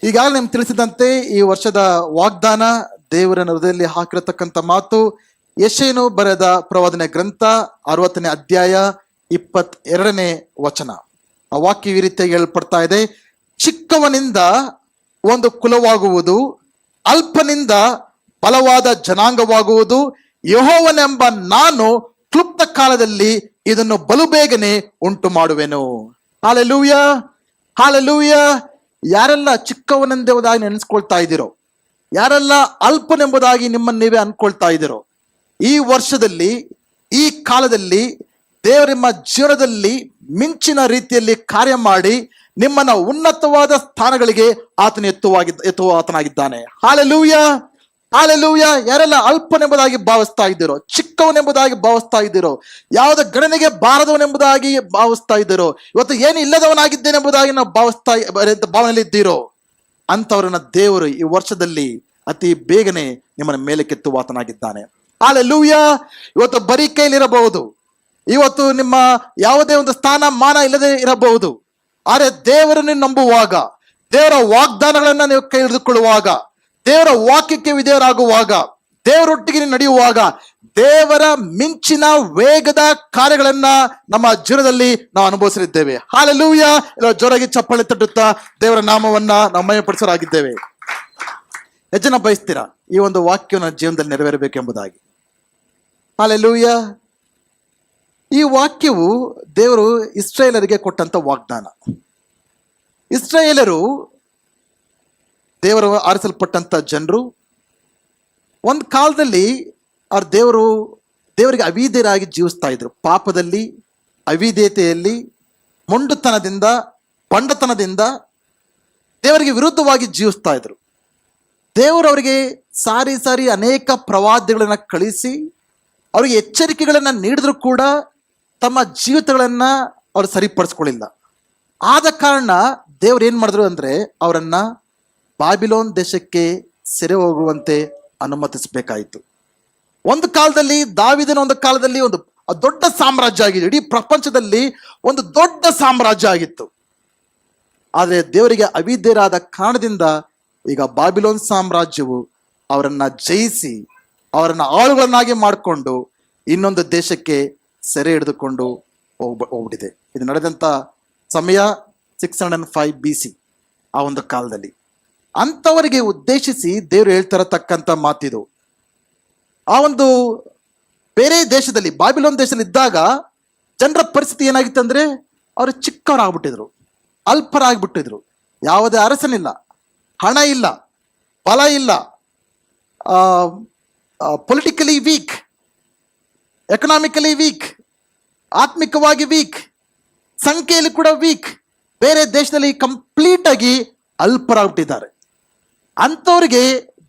ಈಗಾಗಲೇ ನಿಮ್ಗೆ ತಿಳಿಸಿದಂತೆ ಈ ವರ್ಷದ ವಾಗ್ದಾನ, ದೇವರ ಹೃದಯದಲ್ಲಿ ಹಾಕಿರತಕ್ಕಂಥ ಮಾತು, ಯೆಶಾಯನು ಬರೆದ ಪ್ರವಾದನೆ ಗ್ರಂಥ 60ನೇ ಅಧ್ಯಾಯ 22ನೇ ವಚನ. ಆ ವಾಕ್ಯ ಈ ರೀತಿಯಾಗಿ ಹೇಳಲ್ಪಡ್ತಾ ಇದೆ: ಚಿಕ್ಕವನಿಂದ ಒಂದು ಕುಲವಾಗುವುದು, ಅಲ್ಪನಿಂದ ಬಲವಾದ ಜನಾಂಗವಾಗುವುದು. ಯೆಹೋವನೆಂಬ ನಾನು ಕ್ಲುಪ್ತ ಕಾಲದಲ್ಲಿ ಇದನ್ನು ಬಲು ಬೇಗನೆ ಉಂಟು ಮಾಡುವೆನು. Hallelujah, hallelujah. ಯಾರೆಲ್ಲ ಚಿಕ್ಕವನೆಂಬುದಾಗಿ ನೆನೆಸ್ಕೊಳ್ತಾ ಇದ್ದೀರೋ, ಯಾರೆಲ್ಲ ಅಲ್ಪನೆಂಬುದಾಗಿ ನಿಮ್ಮನ್ನು ನೀವೇ ಅನ್ಕೊಳ್ತಾ ಇದ್ದೀರೋ, ಈ ವರ್ಷದಲ್ಲಿ, ಈ ಕಾಲದಲ್ಲಿ ದೇವರು ನಿಮ್ಮ ಜೀವನದಲ್ಲಿ ಮಿಂಚಿನ ರೀತಿಯಲ್ಲಿ ಕಾರ್ಯ ಮಾಡಿ ನಿಮ್ಮನ್ನ ಉನ್ನತವಾದ ಸ್ಥಾನಗಳಿಗೆ ಆತನ ಎತ್ತುವ ಆತನಾಗಿದ್ದಾನೆ. Hallelujah, hallelujah. ಯಾರೆಲ್ಲ ಅಲ್ಪನೆಂಬುದಾಗಿ ಭಾವಿಸ್ತಾ ಇದ್ದೀರೋ, ಚಿಕ್ಕವನೆಂಬುದಾಗಿ ಭಾವಿಸ್ತಾ ಇದ್ದೀರೋ, ಯಾವುದೇ ಗಣನೆಗೆ ಬಾರದವನೆಂಬುದಾಗಿ ಭಾವಿಸ್ತಾ ಇದ್ದೀರೋ, ಇವತ್ತು ಏನು ಇಲ್ಲದವನಾಗಿದ್ದೇನೆಂಬುದಾಗಿ ನಾವು ಭಾವನೆಯಲ್ಲಿ ಇದ್ದೀರೋ, ಅಂಥವ್ರನ್ನ ದೇವರು ಈ ವರ್ಷದಲ್ಲಿ ಅತಿ ಬೇಗನೆ ನಿಮ್ಮನ್ನ ಮೇಲೆ ಕೆತ್ತುವ ಆತನಾಗಿದ್ದಾನೆ. ಹಾಲೆಲೂಯಾ. ಇವತ್ತು ಬರೀ ಕೈಲಿರಬಹುದು, ಇವತ್ತು ನಿಮ್ಮ ಯಾವುದೇ ಒಂದು ಸ್ಥಾನ ಮಾನ ಇಲ್ಲದೆ ಇರಬಹುದು. ಆದರೆ ದೇವರನ್ನು ನಂಬುವಾಗ, ದೇವರ ವಾಗ್ದಾನಗಳನ್ನ ನೀವು ಕೈ ಹಿಡಿದುಕೊಳ್ಳುವಾಗ, ದೇವರ ವಾಕ್ಯಕ್ಕೆ ವಿಧೇಯರಾಗುವಾಗ, ದೇವರೊಟ್ಟಿಗೆ ನಡೆಯುವಾಗ, ದೇವರ ಮಿಂಚಿನ ವೇಗದ ಕಾರ್ಯಗಳನ್ನ ನಮ್ಮ ಜೀವನದಲ್ಲಿ ನಾವು ಅನುಭವಿಸಲಿದ್ದೇವೆ. ಹಾಲೆಲೂಯಾ. ಜೋರಾಗಿ ಚಪ್ಪಾಳೆ ತಟ್ಟುತ್ತಾ ದೇವರ ನಾಮವನ್ನ ನಾವು ಮಹಿಮೆಪಡಿಸೋರಾಗಿದ್ದೇವೆ. ಎಷ್ಟು ಜನ ಬಯಸ್ತೀರಾ ಈ ಒಂದು ವಾಕ್ಯವನ್ನು ಜೀವನದಲ್ಲಿ ನೆರವೇರಬೇಕೆಂಬುದಾಗಿ? ಹಾಲೆಲೂಯಾ. ಈ ವಾಕ್ಯವು ದೇವರು ಇಸ್ರಾಯೇಲರಿಗೆ ಕೊಟ್ಟಂತ ವಾಗ್ದಾನ. ಇಸ್ರಾಯೇಲರು ದೇವರು ಆರಿಸಲ್ಪಟ್ಟಂತ ಜನರು. ಒಂದು ಕಾಲದಲ್ಲಿ ಅವ್ರ ದೇವರಿಗೆ ಅವಿಧೇಯರಾಗಿ ಜೀವಿಸ್ತಾ ಇದ್ರು. ಪಾಪದಲ್ಲಿ, ಅವಿಧೇಯತೆಯಲ್ಲಿ, ಮೊಂಡುತನದಿಂದ, ಬಂಡತನದಿಂದ ದೇವರಿಗೆ ವಿರುದ್ಧವಾಗಿ ಜೀವಿಸ್ತಾ ಇದ್ರು. ದೇವರು ಅವರಿಗೆ ಸಾರಿ ಸಾರಿ ಅನೇಕ ಪ್ರವಾದಿಗಳನ್ನ ಕಳಿಸಿ ಅವರಿಗೆ ಎಚ್ಚರಿಕೆಗಳನ್ನ ನೀಡಿದ್ರು ಕೂಡ ತಮ್ಮ ಜೀವಿತಗಳನ್ನ ಅವರು ಸರಿಪಡಿಸ್ಕೊಳ್ಳಿಲ್ಲ. ಆದ ಕಾರಣ ದೇವ್ರು ಏನ್ ಮಾಡಿದ್ರು ಅಂದ್ರೆ ಅವರನ್ನ ಬಾಬಿಲೋನ್ ದೇಶಕ್ಕೆ ಸೆರೆ ಹೋಗುವಂತೆ ಅನುಮತಿಸಬೇಕಾಯಿತು. ಒಂದು ಕಾಲದಲ್ಲಿ ದಾವೀದನ ಒಂದು ಕಾಲದಲ್ಲಿ ಒಂದು ದೊಡ್ಡ ಸಾಮ್ರಾಜ್ಯ ಆಗಿತ್ತು. ಇಡೀ ಪ್ರಪಂಚದಲ್ಲಿ ಒಂದು ದೊಡ್ಡ ಸಾಮ್ರಾಜ್ಯ ಆಗಿತ್ತು. ಆದರೆ ದೇವರಿಗೆ ಅವಿಧೇಯರಾದ ಕಾರಣದಿಂದ ಈಗ ಬಾಬಿಲೋನ್ ಸಾಮ್ರಾಜ್ಯವು ಅವರನ್ನ ಜಯಿಸಿ ಅವರನ್ನ ಆಳುಗಳನ್ನಾಗಿ ಮಾಡಿಕೊಂಡು ಇನ್ನೊಂದು ದೇಶಕ್ಕೆ ಸೆರೆ ಹಿಡಿದುಕೊಂಡು ಹೋಗ್ಬಿಟ್ಟಿದೆ. ಇದು ನಡೆದಂತ ಸಮಯ 605 BC. ಆ ಒಂದು ಕಾಲದಲ್ಲಿ ಅಂಥವರಿಗೆ ಉದ್ದೇಶಿಸಿ ದೇವರು ಹೇಳ್ತಿರತಕ್ಕಂಥ ಮಾತಿದು. ಆ ಒಂದು ಬೇರೆ ದೇಶದಲ್ಲಿ, ಬಾಬಿಲೋನ್ ದೇಶದಲ್ಲಿ ಇದ್ದಾಗ ಜನರ ಪರಿಸ್ಥಿತಿ ಏನಾಗಿತ್ತು ಅಂದ್ರೆ ಅವರು ಚಿಕ್ಕವರಾಗ್ಬಿಟ್ಟಿದ್ರು, ಅಲ್ಪರಾಗ್ಬಿಟ್ಟಿದ್ರು. ಯಾವುದೇ ಅರಸನಿಲ್ಲ, ಹಣ ಇಲ್ಲ, ಬಲ ಇಲ್ಲ, ಪೊಲಿಟಿಕಲಿ ವೀಕ್, ಎಕನಾಮಿಕಲಿ ವೀಕ್, ಆತ್ಮಿಕವಾಗಿ ವೀಕ್, ಸಂಖ್ಯೆಯಲ್ಲಿ ಕೂಡ ವೀಕ್. ಬೇರೆ ದೇಶದಲ್ಲಿ ಕಂಪ್ಲೀಟ್ ಆಗಿ ಅಲ್ಪರಾಗ್ಬಿಟ್ಟಿದ್ದಾರೆ. ಅಂಥವ್ರಿಗೆ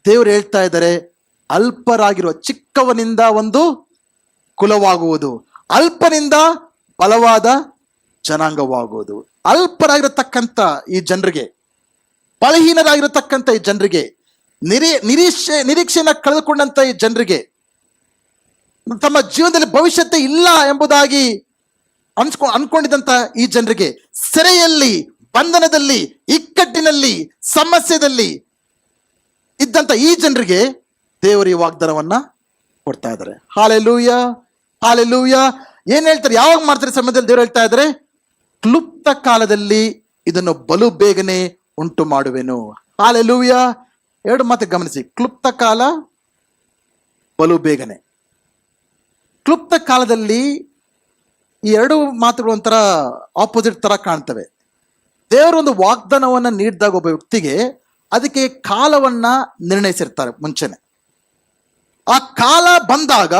ದೇವರು ಹೇಳ್ತಾ ಇದ್ದಾರೆ, ಅಲ್ಪರಾಗಿರುವ ಚಿಕ್ಕವನಿಂದ ಒಂದು ಕುಲವಾಗುವುದು, ಅಲ್ಪನಿಂದ ಬಲವಾದ ಜನಾಂಗವಾಗುವುದು. ಅಲ್ಪರಾಗಿರತಕ್ಕಂಥ ಈ ಜನರಿಗೆ, ಬಲಹೀನರಾಗಿರತಕ್ಕಂಥ ಈ ಜನರಿಗೆ, ನಿರೀಕ್ಷೆಯನ್ನು ಕಳೆದುಕೊಂಡಂತ ಈ ಜನರಿಗೆ, ತಮ್ಮ ಜೀವನದಲ್ಲಿ ಭವಿಷ್ಯತೆ ಇಲ್ಲ ಎಂಬುದಾಗಿ ಅನ್ಕೊಂಡಿದ್ದಂತ ಈ ಜನರಿಗೆ, ಸೆರೆಯಲ್ಲಿ, ಬಂಧನದಲ್ಲಿ, ಇಕ್ಕಟ್ಟಿನಲ್ಲಿ, ಸಮಸ್ಯೆದಲ್ಲಿ ಇದ್ದಂತ ಈ ಜನರಿಗೆ ದೇವರು ಈ ವಾಗ್ದಾನವನ್ನ ಕೊಡ್ತಾ ಇದ್ದಾರೆ. Hallelujah, hallelujah. ಏನ್ ಹೇಳ್ತಾರೆ, ಯಾವಾಗ ಮಾಡ್ತಾರೆ ಸಮಯದಲ್ಲಿ ದೇವರು ಹೇಳ್ತಾ ಇದ್ದಾರೆ, ಕ್ಲುಪ್ತ ಕಾಲದಲ್ಲಿ ಇದನ್ನು ಬಲು ಬೇಗನೆ ಉಂಟು ಮಾಡುವೆನು. ಹಾಲೆಲೂಯಾ. ಎರಡು ಮಾತು ಗಮನಿಸಿ, ಕ್ಲುಪ್ತ ಕಾಲ, ಬಲು ಬೇಗನೆ. ಕ್ಲುಪ್ತ ಕಾಲದಲ್ಲಿ ಈ ಎರಡು ಮಾತುಗಳು ಒಂಥರ ಆಪೋಸಿಟ್ ತರ ಕಾಣ್ತವೆ. ದೇವರೊಂದು ವಾಗ್ದಾನವನ್ನ ನೀಡಿದಾಗ ಒಬ್ಬ ವ್ಯಕ್ತಿಗೆ ಅದಕ್ಕೆ ಕಾಲವನ್ನ ನಿರ್ಣಯಿಸಿರ್ತಾರೆ ಮುಂಚೆನೆ. ಆ ಕಾಲ ಬಂದಾಗ,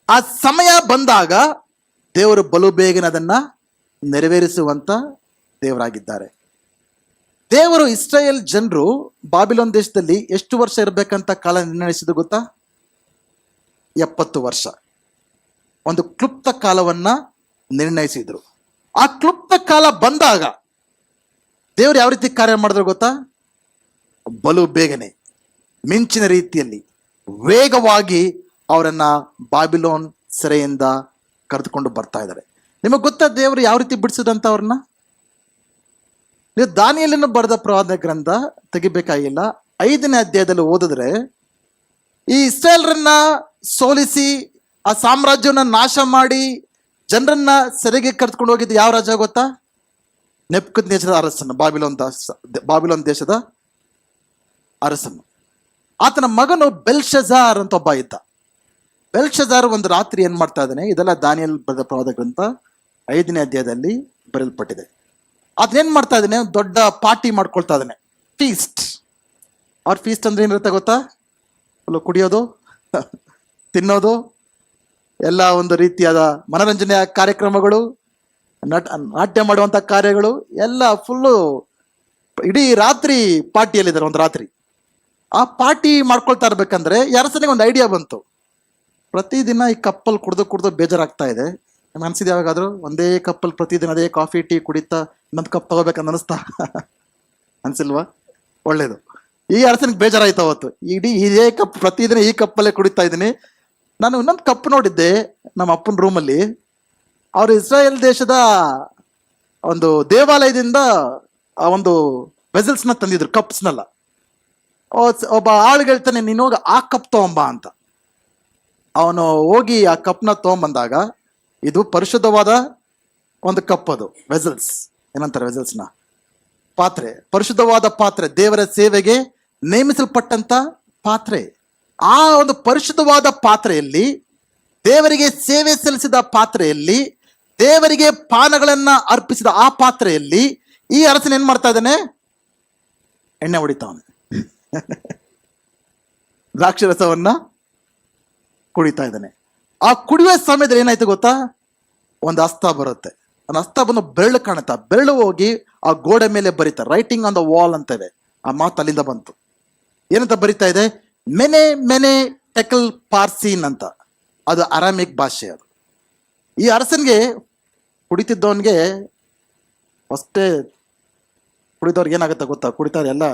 ಆ ಸಮಯ ಬಂದಾಗ ದೇವರು ಬಲು ಬೇಗನೆ ಅದನ್ನ ನೆರವೇರಿಸುವಂತ ದೇವರಾಗಿದ್ದಾರೆ. ದೇವರು ಇಸ್ರಾಯೇಲ್ ಜನರು ಬಾಬಿಲೋನ್ ದೇಶದಲ್ಲಿ ಎಷ್ಟು ವರ್ಷ ಇರಬೇಕಂತ ಕಾಲ ನಿರ್ಣಯಿಸಿದ್ದು ಗೊತ್ತಾ? 70 ವರ್ಷ. ಒಂದು ಕ್ಲುಪ್ತ ಕಾಲವನ್ನ ನಿರ್ಣಯಿಸಿದ್ರು. ಆ ಕ್ಲುಪ್ತ ಕಾಲ ಬಂದಾಗ ದೇವರು ಯಾವ ರೀತಿ ಕಾರ್ಯ ಮಾಡಿದ್ರು ಗೊತ್ತಾ? ಬಲು ಬೇಗನೆ, ಮಿಂಚಿನ ರೀತಿಯಲ್ಲಿ, ವೇಗವಾಗಿ ಅವರನ್ನ ಬಾಬಿಲೋನ್ ಸೆರೆಯಿಂದ ಕರೆದುಕೊಂಡು ಬರ್ತಾ ಇದ್ದಾರೆ. ನಿಮಗೆ ಗೊತ್ತಾ ದೇವರು ಯಾವ ರೀತಿ ಬಿಡಿಸಿದಂತ ಅವ್ರನ್ನ? ನೀವು ದಾನಿಯೇಲನು ಬರೆದ ಪ್ರವಾದನೆ ಗ್ರಂಥ ತೆಗಿಬೇಕಾಗಿಲ್ಲ. 5ನೇ ಅಧ್ಯಾಯದಲ್ಲಿ ಓದಿದ್ರೆ ಈ ಇಸ್ರಾಯೇಲರನ್ನ ಸೋಲಿಸಿ ಆ ಸಾಮ್ರಾಜ್ಯವನ್ನ ನಾಶ ಮಾಡಿ ಜನರನ್ನ ಸೆರೆಗೆ ಕರೆದುಕೊಂಡು ಹೋಗಿದ್ದು ಯಾವ ರಾಜ ಗೊತ್ತಾ? ನೆಬೂಕದ್ನೆಚ್ಚರನ ಅರಸನು, ಬಾಬಿಲೋನ್ ದೇಶದ ಅರಸನು. ಆತನ ಮಗನು ಬೆಲ್ಶಜಾರ್ ಅಂತ ಒಬ್ಬ ಇದ್ದ. ಬೆಲ್ಶಜಾರ್ ಒಂದು ರಾತ್ರಿ ಏನ್ ಮಾಡ್ತಾ ಇದ್ದಾನೆ, ಇದೆಲ್ಲ ದಾನಿಯೇಲ ಬರೆದ ಪ್ರವಾದ ಗ್ರಂಥ 5ನೇ ಅಧ್ಯಾಯದಲ್ಲಿ ಬರೆಯಲ್ಪಟ್ಟಿದೆ. ಅದನ್ನೇನ್ ಮಾಡ್ತಾ ಇದ್ದಾನೆ, ದೊಡ್ಡ ಪಾರ್ಟಿ ಮಾಡ್ಕೊಳ್ತಾ ಇದ್ದಾನೆ, ಫೀಸ್ಟ್. ಅವ್ರ ಫೀಸ್ಟ್ ಅಂದ್ರೆ ಏನಿರುತ್ತೆ ಗೊತ್ತಾ? ಕುಡಿಯೋದು, ತಿನ್ನೋದು, ಎಲ್ಲ ಒಂದು ರೀತಿಯಾದ ಮನರಂಜನೆಯ ಕಾರ್ಯಕ್ರಮಗಳು, ನಾಟ್ಯ ಮಾಡುವಂಥ ಕಾರ್ಯಗಳು ಎಲ್ಲ ಫುಲ್ಲು ಇಡೀ ರಾತ್ರಿ ಪಾರ್ಟಿಯಲ್ಲಿದ್ದಾರೆ. ಒಂದು ರಾತ್ರಿ ಆ ಪಾರ್ಟಿ ಮಾಡ್ಕೊಳ್ತಾ ಇರ್ಬೇಕಂದ್ರೆ ಯಾರಸನಿಗೆ ಒಂದು ಐಡಿಯಾ ಬಂತು. ಪ್ರತಿದಿನ ಈ ಕಪ್ಪಲ್ಲಿ ಕುಡ್ದು ಬೇಜಾರಾಗ್ತಾ ಇದೆ. ಅನ್ಸಿದ್ ಯಾವಾಗಾದ್ರೂ ಒಂದೇ ಕಪ್ಪಲ್ಲಿ ಪ್ರತಿದಿನ ಅದೇ ಕಾಫಿ ಟೀ ಕುಡಿತಾ ಇನ್ನೊಂದು ಕಪ್ ತಗೋಬೇಕಂತ ಅನಿಸ್ತಾ? ಅನ್ಸಿಲ್ವಾ? ಒಳ್ಳೇದು. ಈ ಅರಸನಿಗೆ ಬೇಜಾರಾಯ್ತು ಅವತ್ತು. ಇದೇ ಕಪ್ ಪ್ರತಿದಿನ ಈ ಕಪ್ಪಲ್ಲೇ ಕುಡಿತಾ ಇದ್ದೀನಿ. ನಾನು ಇನ್ನೊಂದು ಕಪ್ ನೋಡಿದ್ದೆ ನಮ್ಮ ಅಪ್ಪನ ರೂಮಲ್ಲಿ. ಅವರು ಇಸ್ರಾಯೇಲ್ ದೇಶದ ಒಂದು ದೇವಾಲಯದಿಂದ ಆ ಒಂದು ವೆಸಲ್ಸ್ನ ತಂದಿದ್ರು, ಕಪ್ಸ್ನೆಲ್ಲ. ಒಬ್ಬ ಆಳು ಹೇಳ್ತಾನೆ, ನೀನು ಹೋಗಿ ಆ ಕಪ್ ತಗೊಂಬ ಅಂತ. ಅವನು ಹೋಗಿ ಆ ಕಪ್ನ ತಗೊಂಬಂದಾಗ ಇದು ಪರಿಶುದ್ಧವಾದ ಒಂದು ಕಪ್, ಅದು ವೆಸಲ್ಸ್ ಏನಂತಾರೆ, ವೆಸಲ್ಸ್ನ ಪಾತ್ರೆ, ಪರಿಶುದ್ಧವಾದ ಪಾತ್ರೆ, ದೇವರ ಸೇವೆಗೆ ನೇಮಿಸಲ್ಪಟ್ಟಂತ ಪಾತ್ರೆ. ಆ ಒಂದು ಪರಿಶುದ್ಧವಾದ ಪಾತ್ರೆಯಲ್ಲಿ, ದೇವರಿಗೆ ಸೇವೆ ಸಲ್ಲಿಸಿದ ಪಾತ್ರೆಯಲ್ಲಿ, ದೇವರಿಗೆ ಪಾನಗಳನ್ನ ಅರ್ಪಿಸಿದ ಆ ಪಾತ್ರೆಯಲ್ಲಿ ಈ ಅರಸನ ಏನ್ ಮಾಡ್ತಾ ಇದ್ದಾನೆ, ಎಣ್ಣೆ ಹೊಡಿತಾವನೆ. ದ್ರಾಕ್ಷಿ ರಸವನ್ನ ಕುಡಿತಾ ಇದ್ದಾನೆ. ಆ ಕುಡಿಯುವ ಸಮಯದಲ್ಲಿ ಏನಾಯ್ತು ಗೊತ್ತಾ, ಒಂದು ಹಸ್ತ ಬರುತ್ತೆ. ಒಂದು ಹಸ್ತ ಬಂದು ಬೆರಳು ಕಾಣುತ್ತಾ, ಬೆರಳು ಹೋಗಿ ಆ ಗೋಡೆ ಮೇಲೆ ಬರೀತಾ, ರೈಟಿಂಗ್ ಆನ್ ದ ವಾಲ್ ಅಂತೇವೆ. ಆ ಮಾತು ಅಲ್ಲಿಂದ ಬಂತು. ಏನಂತ ಬರಿತಾ ಇದೆ, ಮೆನೆ ಮೆನೆ ಟೆಕಲ್ ಪಾರ್ಸೀನ್ ಅಂತ. ಅದು ಅರಾಮಿಕ್ ಭಾಷೆ. ಅದು ಈ ಅರಸನ್ಗೆ, ಕುಡಿತಿದ್ದವನ್ಗೆ ಅಷ್ಟೇ, ಕುಡಿದವ್ರಿಗೆ ಏನಾಗುತ್ತೆ ಗೊತ್ತಾ, ಕುಡಿತಾರೆ ಎಲ್ಲ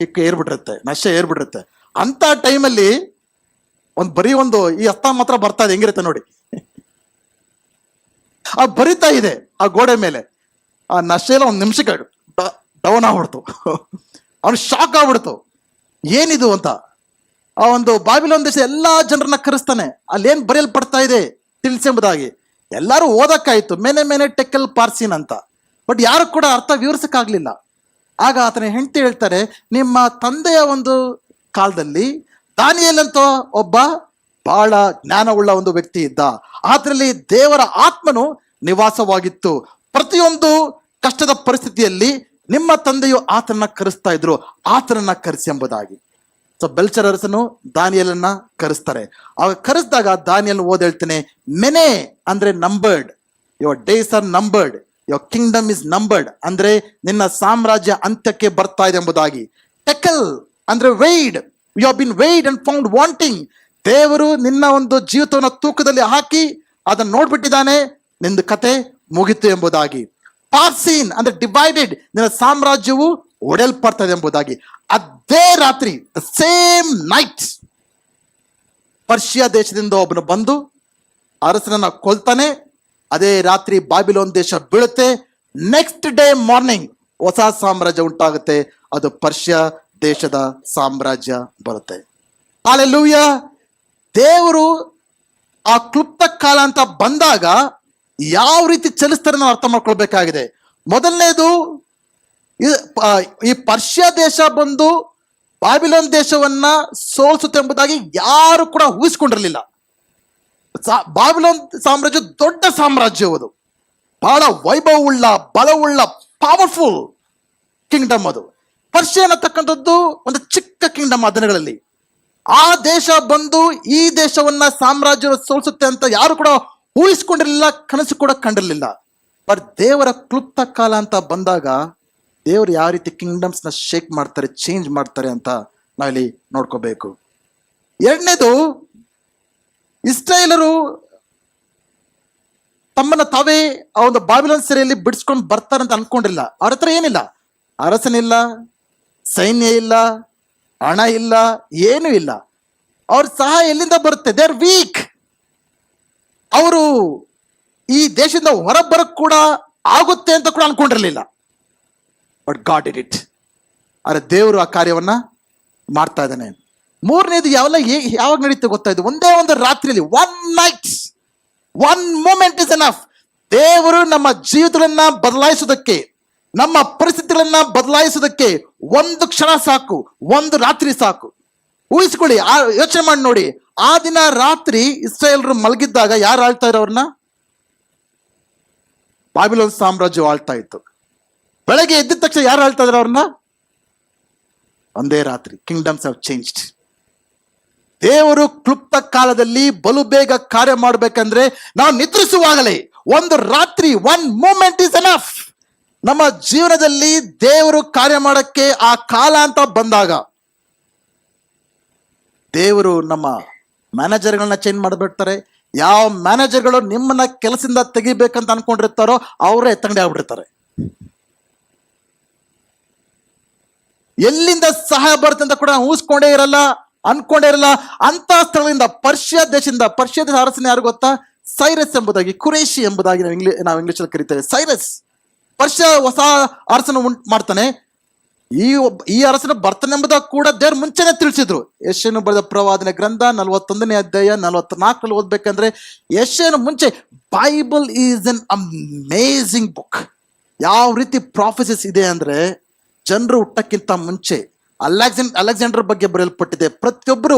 ಹಿಕ್ಕ ಏರ್ಬಿಟ್ಟಿರುತ್ತೆ, ನಶೆ ಏರ್ಬಿಟ್ಟಿರುತ್ತೆ. ಅಂತ ಟೈಮಲ್ಲಿ ಒಂದು ಈ ಹಸ್ತ ಮಾತ್ರ ಬರ್ತಾ ಇದೆ, ಹೆಂಗಿರುತ್ತೆ ನೋಡಿ. ಆ ಬರಿತಾ ಇದೆ ಆ ಗೋಡೆ ಮೇಲೆ. ಆ ನಶೆಲ್ಲ ಒಂದು ನಿಮಿಷಕ್ಕೆ ಡೌನ್ ಆಗ್ಬಿಡ್ತು. ಅವನು ಶಾಕ್ ಆಗ್ಬಿಡ್ತು, ಏನಿದು ಅಂತ. ಆ ಒಂದು ಬಾಬಿಲೋನ್ ದೇಶ ಎಲ್ಲಾ ಜನರನ್ನ ಕರೆಸ್ತಾನೆ. ಅಲ್ಲೇನ್ ಬರೆಯಲ್ಪಡ್ತಾ ಇದೆ ತಿಳಿಸೆಂಬುದಾಗಿ. ಎಲ್ಲರೂ ಓದಕ್ಕಾಯ್ತು, ಮೆನೆ ಮೆನೆ ಟೆಕಲ್ ಪಾರ್ಸಿನ್ ಅಂತ. ಬಟ್ ಯಾರು ಕೂಡ ಅರ್ಥ ವಿವರಿಸಕ್ಕಾಗ್ಲಿಲ್ಲ. ಆಗ ಆತನ ಹೆಂಡತಿ ಹೇಳ್ತಾರೆ, ನಿಮ್ಮ ತಂದೆಯ ಒಂದು ಕಾಲದಲ್ಲಿ ದಾನಿಯೇಲ್ ಅಂತ ಒಬ್ಬ ಬಹಳ ಜ್ಞಾನವುಳ್ಳ ಒಂದು ವ್ಯಕ್ತಿ ಇದ್ದ. ಅದರಲ್ಲಿ ದೇವರ ಆತ್ಮನು ನಿವಾಸವಾಗಿತ್ತು. ಪ್ರತಿಯೊಂದು ಕಷ್ಟದ ಪರಿಸ್ಥಿತಿಯಲ್ಲಿ ನಿಮ್ಮ ತಂದೆಯು ಆತನನ್ನ ಕರೆಸ್ತಾ ಇದ್ರು, ಆತನನ್ನ ಕರೆಸಿ ಎಂಬುದಾಗಿ. ಸೊ ಬೆಲ್ಶಜಾರ್ ಅರಸನು ದಾನಿಯೇಲನ್ನ ಕರೆಸ್ತಾರೆ. ಆಗ ಕರೆಸಿದಾಗ ದಾನಿಯೇಲ್ ಓದ್ ಹೇಳ್ತಾನೆ, ಮೆನೆ ಅಂದ್ರೆ numbered, your days are numbered, your kingdom is numbered, ಅಂದ್ರೆ ನಿನ್ನ ಸಾಮ್ರಾಜ್ಯ ಅಂತ್ಯಕ್ಕೆ ಬರ್ತಾ ಇದೆ ಎಂಬುದಾಗಿ. ಟೆಕಲ್ ಅಂದ್ರೆ weighed, you have been weighed and found wanting. ದೇವರು ನಿನ್ನ ಒಂದು ಜೀವಿತವನ್ನ ತೂಕದಲ್ಲಿ ಹಾಕಿ ಅದನ್ನ ನೋಡ್ಬಿಟ್ಟಿದ್ದಾನೆ, ನಿಂದು ಕತೆ ಮುಗಿತು ಎಂಬುದಾಗಿ. ಪಾರ್ಸೀನ್ ಅಂದ್ರೆ ಡಿವೈಡೆಡ್, ನಿನ್ನ ಸಾಮ್ರಾಜ್ಯವು ಒಡೆಯಲ್ಪಡ್ತದೆ ಎಂಬುದಾಗಿ. ಅದೇ ರಾತ್ರಿ, ಸೇಮ್ ನೈಟ್, ಪರ್ಷಿಯಾ ದೇಶದಿಂದ ಒಬ್ಬನು ಬಂದು ಅರಸನನ್ನ ಕೊಲ್ತಾನೆ. ಅದೇ ರಾತ್ರಿ ಬಾಬಿಲೋನ್ ದೇಶ ಬೀಳುತ್ತೆ. ನೆಕ್ಸ್ಟ್ ಡೇ ಮಾರ್ನಿಂಗ್ ಹೊಸ ಸಾಮ್ರಾಜ್ಯ ಉಂಟಾಗುತ್ತೆ, ಅದು ಪರ್ಷಿಯಾ ದೇಶದ ಸಾಮ್ರಾಜ್ಯ ಬರುತ್ತೆ. ಹಲ್ಲೆಲೂಯಾ. ದೇವರು ಆ ಕ್ಲುಪ್ತ ಕಾಲ ಅಂತ ಬಂದಾಗ ಯಾವ ರೀತಿ ಚಲಿಸ್ತಾರೆ ನಾವು ಅರ್ಥ ಮಾಡ್ಕೊಳ್ಬೇಕಾಗಿದೆ. ಮೊದಲನೇದು, ಈ ಪರ್ಷಿಯಾ ದೇಶ ಬಂದು ಬಾಬಿಲೋನ್ ದೇಶವನ್ನ ಸೋಲಿಸುತ್ತೆ ಎಂಬುದಾಗಿ ಯಾರು ಕೂಡ ಊಹಿಸ್ಕೊಂಡಿರಲಿಲ್ಲ. ಬಾಬಿಲೋನ್ ಸಾಮ್ರಾಜ್ಯ ದೊಡ್ಡ ಸಾಮ್ರಾಜ್ಯವದು, ಬಹಳ ವೈಭವವುಳ್ಳ, ಬಲವುಳ್ಳ, ಪವರ್ಫುಲ್ ಕಿಂಗ್ಡಮ್ ಅದು. ಪರ್ಷಿಯಾ ಅನ್ನತಕ್ಕಂಥದ್ದು ಒಂದು ಚಿಕ್ಕ ಕಿಂಗ್ಡಮ್ ಆ ದಿನಗಳಲ್ಲಿ. ಆ ದೇಶ ಬಂದು ಈ ದೇಶವನ್ನ ಸಾಮ್ರಾಜ್ಯ ಸೋಲಿಸುತ್ತೆ ಅಂತ ಯಾರು ಕೂಡ ಊಹಿಸ್ಕೊಂಡಿರಲಿಲ್ಲ, ಕನಸು ಕೂಡ ಕಂಡಿರಲಿಲ್ಲ. ಬಟ್ ದೇವರ ಕ್ಲುಪ್ತ ಕಾಲ ಅಂತ ಬಂದಾಗ ದೇವರು ಯಾವ ರೀತಿ ಕಿಂಗ್ಡಮ್ಸ್ ನ ಶೇಕ್ ಮಾಡ್ತಾರೆ, ಚೇಂಜ್ ಮಾಡ್ತಾರೆ ಅಂತ ನಾವಿಲ್ಲಿ ನೋಡ್ಕೋಬೇಕು. ಎರಡನೇದು, ಇಸ್ರಾಯೇಲರು ತಮ್ಮನ್ನ ತಾವೇ ಆ ಒಂದು ಬಾಬಿಲೋನ್ ಸೆರೆಯಲ್ಲಿ ಬಿಡಿಸ್ಕೊಂಡು ಬರ್ತಾರೆ ಅಂತ ಅನ್ಕೊಂಡಿಲ್ಲ. ಅವ್ರ ಹತ್ರ ಏನಿಲ್ಲ, ಅರಸನಿಲ್ಲ, ಸೈನ್ಯ ಇಲ್ಲ, ಹಣ ಇಲ್ಲ, ಏನೂ ಇಲ್ಲ. ಅವ್ರ ಸಹಾಯ ಎಲ್ಲಿಂದ ಬರುತ್ತೆ? They are weak. ಅವರು ಈ ದೇಶದಿಂದ ಹೊರಬರಕ್ ಕೂಡ ಆಗುತ್ತೆ ಅಂತ ಕೂಡ ಅನ್ಕೊಂಡಿರ್ಲಿಲ್ಲ. But God did it. ಆದರೆ ದೇವರು ಆ ಕಾರ್ಯವನ್ನ ಮಾಡ್ತಾ ಇದ್ದಾನೆ. ಮೂರನೇದು ಯಾವಾಗ ನಡೀತು ಗೊತ್ತಾಯ್ತು? ಒಂದೇ ಒಂದು ರಾತ್ರಿಯಲ್ಲಿ, one night, one moment is enough. ದೇವರು ನಮ್ಮ ಜೀವಿತಗಳನ್ನ ಬದಲಾಯಿಸೋದಕ್ಕೆ, ನಮ್ಮ ಪರಿಸ್ಥಿತಿಗಳನ್ನ ಬದಲಾಯಿಸೋದಕ್ಕೆ ಒಂದು ಕ್ಷಣ ಸಾಕು, ಒಂದು ರಾತ್ರಿ ಸಾಕು. ಊಹಿಸ್ಕೊಳ್ಳಿ, ಯೋಚನೆ ಮಾಡಿ ನೋಡಿ. ಆ ದಿನ ರಾತ್ರಿ ಇಸ್ರಾಯೇಲ್ರು ಮಲಗಿದ್ದಾಗ ಯಾರು ಆಳ್ತಾ ಇರೋ ಅವ್ರನ್ನ? ಬಾಬಿಲೋನ್ ಸಾಮ್ರಾಜ್ಯ ಆಳ್ತಾ ಇತ್ತು. ಬೆಳಗ್ಗೆ ಎದ್ದ ತಕ್ಷಣ ಯಾರು ಆಳ್ತಾ ಇದ್ರು ಅವ್ರನ್ನ? ಒಂದೇ ರಾತ್ರಿ. Kingdoms have changed. ದೇವರು ಕ್ಲುಪ್ತ ಕಾಲದಲ್ಲಿ ಬಲು ಬೇಗ ಕಾರ್ಯ ಮಾಡಬೇಕಂದ್ರೆ ನಾವು ನಿದ್ರಿಸುವಾಗಲೇ ಒಂದು ರಾತ್ರಿ, ಒನ್ ಮೂಮೆಂಟ್ ಇಸ್ ಎನಫ್. ನಮ್ಮ ಜೀವನದಲ್ಲಿ ದೇವರು ಕಾರ್ಯ ಮಾಡಕ್ಕೆ ಆ ಕಾಲ ಅಂತ ಬಂದಾಗ, ದೇವರು ನಮ್ಮ ಮ್ಯಾನೇಜರ್ಗಳನ್ನ ಚೇಂಜ್ ಮಾಡಿಬಿಡ್ತಾರೆ. ಯಾವ ಮ್ಯಾನೇಜರ್ಗಳು ನಿಮ್ಮನ್ನ ಕೆಲಸದಿಂದ ತೆಗಿಬೇಕಂತ ಅನ್ಕೊಂಡಿರ್ತಾರೋ ಅವರೇ ಎತ್ತಂಗಡಿ ಆಗ್ಬಿಟ್ಟಿರ್ತಾರೆ. ಎಲ್ಲಿಂದ ಸಹಾಯ ಬರುತ್ತೆ ಅಂತ ಕೂಡ ಊಹಿಸ್ಕೊಂಡೇ ಇರಲ್ಲ, ಅನ್ಕೊಂಡೇ ಇರಲ್ಲ. ಅಂತ ಸ್ಥಳದಿಂದ ಪರ್ಷಿಯಾ ದೇಶದ ಅರಸನ ಯಾರು ಗೊತ್ತಾ? ಸೈರಸ್ ಎಂಬುದಾಗಿ, ಕುರೇಶಿ ಎಂಬುದಾಗಿ ನಾವು ಇಂಗ್ಲಿಷಲ್ಲಿ ಕರಿತೇವೆ. ಸೈರಸ್ ಪರ್ಷಿಯಾ ಹೊಸ ಅರಸನ ಮಾಡ್ತಾನೆ. ಈ ಅರಸನ ಬರ್ತಾನೆ ಎಂಬುದಾಗಿ ಕೂಡ ದೇವ್ರು ಮುಂಚೆನೆ ತಿಳಿಸಿದ್ರು. ಯೆಶಾಯನು ಬರೆದ ಪ್ರವಾದನೆ ಗ್ರಂಥ 41ನೇ ಅಧ್ಯಾಯ 44ರಲ್ಲಿ ಓದ್ಬೇಕಂದ್ರೆ, ಯೆಶಾಯನು ಮುಂಚೆ, Bible is an amazing book. ಯಾವ ರೀತಿ ಪ್ರಾಫೆಸಿಸ್ ಇದೆ ಅಂದ್ರೆ, ಜನರು ಹುಟ್ಟಕ್ಕಿಂತ ಮುಂಚೆ ಅಲೆಕ್ಸಾಂಡರ್ ಬಗ್ಗೆ ಬರೆಯಲ್ಪಟ್ಟಿದೆ. ಪ್ರತಿಯೊಬ್ಬರು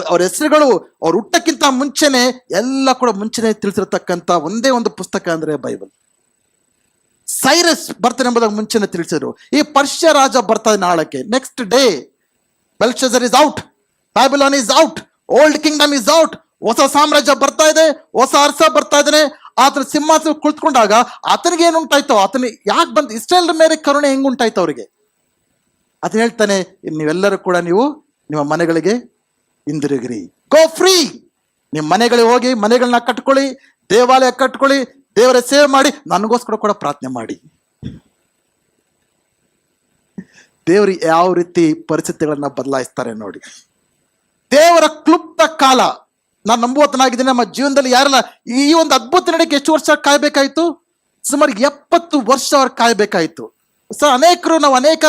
ಅವ್ರ ಹೆಸರುಗಳು ಅವ್ರ ಹುಟ್ಟಕ್ಕಿಂತ ಮುಂಚೆನೆ ಎಲ್ಲ ಕೂಡ ಮುಂಚೆನೆ ತಿಳಿಸಿರತಕ್ಕಂತ ಒಂದೇ ಒಂದು ಪುಸ್ತಕ ಅಂದ್ರೆ ಬೈಬಲ್. ಸೈರಸ್ ಬರ್ತಾನೆ ಎಂಬುದಾಗಿ ಮುಂಚೆನೆ ತಿಳಿಸಿದ್ರು. ಈ ಪರ್ಷಿಯಾ ರಾಜ ಬರ್ತಾ ಇದ್ದಾನೆ ಆಳಕ್ಕೆ. Next day Belshazzar is out, Babylon is out, old kingdom is out. ಹೊಸ ಸಾಮ್ರಾಜ್ಯ ಬರ್ತಾ ಇದೆ, ಹೊಸ ಅರಸ ಬರ್ತಾ ಇದ್ದಾನೆ. ಆತನ ಸಿಂಹಾಸನ ಕುಳಿತುಕೊಂಡಾಗ ಆತನಿಗೆ ಏನುಂಟಾಯ್ತೋ, ಯಾಕೆ ಬಂದು ಇಸ್ರಾಯೇಲ್ ಮೇಲೆ ಕರುಣೆ ಹೆಂಗುಂಟಾಯ್ತು ಅವರಿಗೆ, ಅದನ್ನ ಹೇಳ್ತಾನೆ. ನೀವೆಲ್ಲರೂ ಕೂಡ ನೀವು ನಿಮ್ಮ ಮನೆಗಳಿಗೆ ಹಿಂದಿರುಗಿರಿ, ಗೋ ಫ್ರೀ. ನಿಮ್ಮ ಮನೆಗಳಿಗೆ ಹೋಗಿ ಮನೆಗಳನ್ನ ಕಟ್ಕೊಳ್ಳಿ, ದೇವಾಲಯ ಕಟ್ಕೊಳ್ಳಿ, ದೇವರ ಸೇವೆ ಮಾಡಿ, ನನಗೋಸ್ಕರ ಕೂಡ ಪ್ರಾರ್ಥನೆ ಮಾಡಿ. ದೇವರು ಯಾವ ರೀತಿ ಪರಿಸ್ಥಿತಿಗಳನ್ನ ಬದಲಾಯಿಸ್ತಾರೆ ನೋಡಿ. ದೇವರ ಕ್ಲುಪ್ತ ಕಾಲ, ನಾನು ನಂಬುವತನಾಗಿದ್ದೀನಿ. ನಮ್ಮ ಜೀವನದಲ್ಲಿ ಯಾರೆಲ್ಲ ಈ ಒಂದು ಅದ್ಭುತ ನಡೆಯಕ್ಕೆ ಎಷ್ಟು ವರ್ಷ ಕಾಯ್ಬೇಕಾಯ್ತು? ಸುಮಾರು 70 ವರ್ಷ ಅವ್ರು ಕಾಯ್ಬೇಕಾಯ್ತು. ನಾವು ಅನೇಕ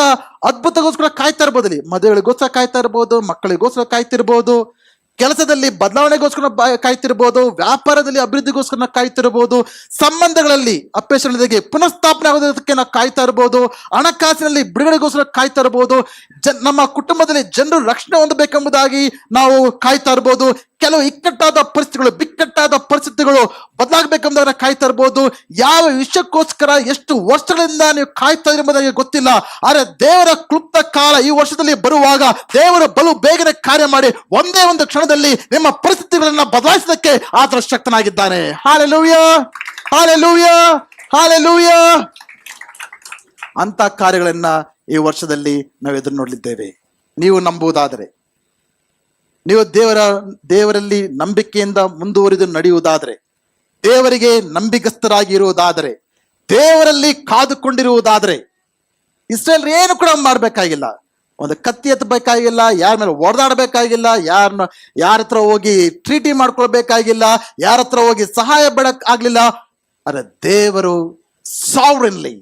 ಅದ್ಭುತಗೋಸ್ಕರ ಕಾಯ್ತಾ ಇರ್ಬೋದು. ಮದುವೆಗಳಿಗೋಸ್ಕರ ಕಾಯ್ತಾ ಇರ್ಬೋದು, ಮಕ್ಕಳಿಗೋಸ್ಕರ ಕಾಯ್ತಿರ್ಬೋದು, ಕೆಲಸದಲ್ಲಿ ಬದಲಾವಣೆಗೋಸ್ಕರ ಕಾಯ್ತಿರ್ಬೋದು, ವ್ಯಾಪಾರದಲ್ಲಿ ಅಭಿವೃದ್ಧಿಗೋಸ್ಕರ ಕಾಯ್ತಿರ್ಬೋದು, ಸಂಬಂಧಗಳಲ್ಲಿ ಅಪೇಕ್ಷೆಗಳಿಗೆ ಪುನಃಸ್ಥಾಪನೆ ಆಗೋದಕ್ಕೆ ನಾವು ಕಾಯ್ತಾ ಇರ್ಬೋದು, ಹಣಕಾಸಿನಲ್ಲಿ ಬಿಡುಗಡೆಗೋಸ್ಕರ ಕಾಯ್ತಾ ಇರ್ಬೋದು, ನಮ್ಮ ಕುಟುಂಬದಲ್ಲಿ ಜನರು ರಕ್ಷಣೆ ಹೊಂದಬೇಕೆಂಬುದಾಗಿ ನಾವು ಕಾಯ್ತಾ ಇರ್ಬೋದು. ಕೆಲವು ಬಿಕ್ಕಟ್ಟಾದ ಪರಿಸ್ಥಿತಿಗಳು ಬದಲಾಗಬೇಕೆಂಬುದನ್ನ ಕಾಯ್ತಾ ಇರ್ಬೋದು. ಯಾವ ವಿಷಯಕ್ಕೋಸ್ಕರ ಎಷ್ಟು ವರ್ಷಗಳಿಂದ ನೀವು ಕಾಯ್ತಾ ಇದ್ದೀರಿ ಎಂಬುದಾಗಿ ಗೊತ್ತಿಲ್ಲ. ಆದರೆ ದೇವರ ಕ್ಲುಪ್ತ ಕಾಲ ಈ ವರ್ಷದಲ್ಲಿ ಬರುವಾಗ ದೇವರು ಬಲು ಬೇಗನೆ ಕಾರ್ಯ ಮಾಡಿ ಒಂದೇ ಒಂದು ಕ್ಷಣದಲ್ಲಿ ನಿಮ್ಮ ಪರಿಸ್ಥಿತಿಗಳನ್ನ ಬದಲಾಯಿಸೋದಕ್ಕೆ ಆತನು ಶಕ್ತನಾಗಿದ್ದಾನೆ. Hallelujah, hallelujah, hallelujah. ಅಂತ ಕಾರ್ಯಗಳನ್ನ ಈ ವರ್ಷದಲ್ಲಿ ನಾವು ಎದುರು ನೋಡಲಿದ್ದೇವೆ. ನೀವು ನಂಬುವುದಾದರೆ, ನೀವು ದೇವರಲ್ಲಿ ನಂಬಿಕೆಯಿಂದ ಮುಂದುವರಿದು ನಡೆಯುವುದಾದರೆ, ದೇವರಿಗೆ ನಂಬಿಕಸ್ಥರಾಗಿರುವುದಾದರೆ, ದೇವರಲ್ಲಿ ಕಾದುಕೊಂಡಿರುವುದಾದರೆ, ಇಸ್ರೇಲ್ ಏನು ಕೂಡ ಮಾಡಬೇಕಾಗಿಲ್ಲ. ಒಂದು ಕತ್ತಿ ಎತ್ತಬೇಕಾಗಿಲ್ಲ, ಯಾರ ಮೇಲೆ ಹೊಡೆದಾಡಬೇಕಾಗಿಲ್ಲ, ಯಾರ ಹತ್ರ ಹೋಗಿ ಟ್ರೀಟಿ ಮಾಡ್ಕೊಳ್ಬೇಕಾಗಿಲ್ಲ, ಯಾರ ಹತ್ರ ಹೋಗಿ ಸಹಾಯ ಬೇಡಕ್ ಆಗ್ಲಿಲ್ಲ. ಆದರೆ ದೇವರು ಸಾವರನ್ಲಿ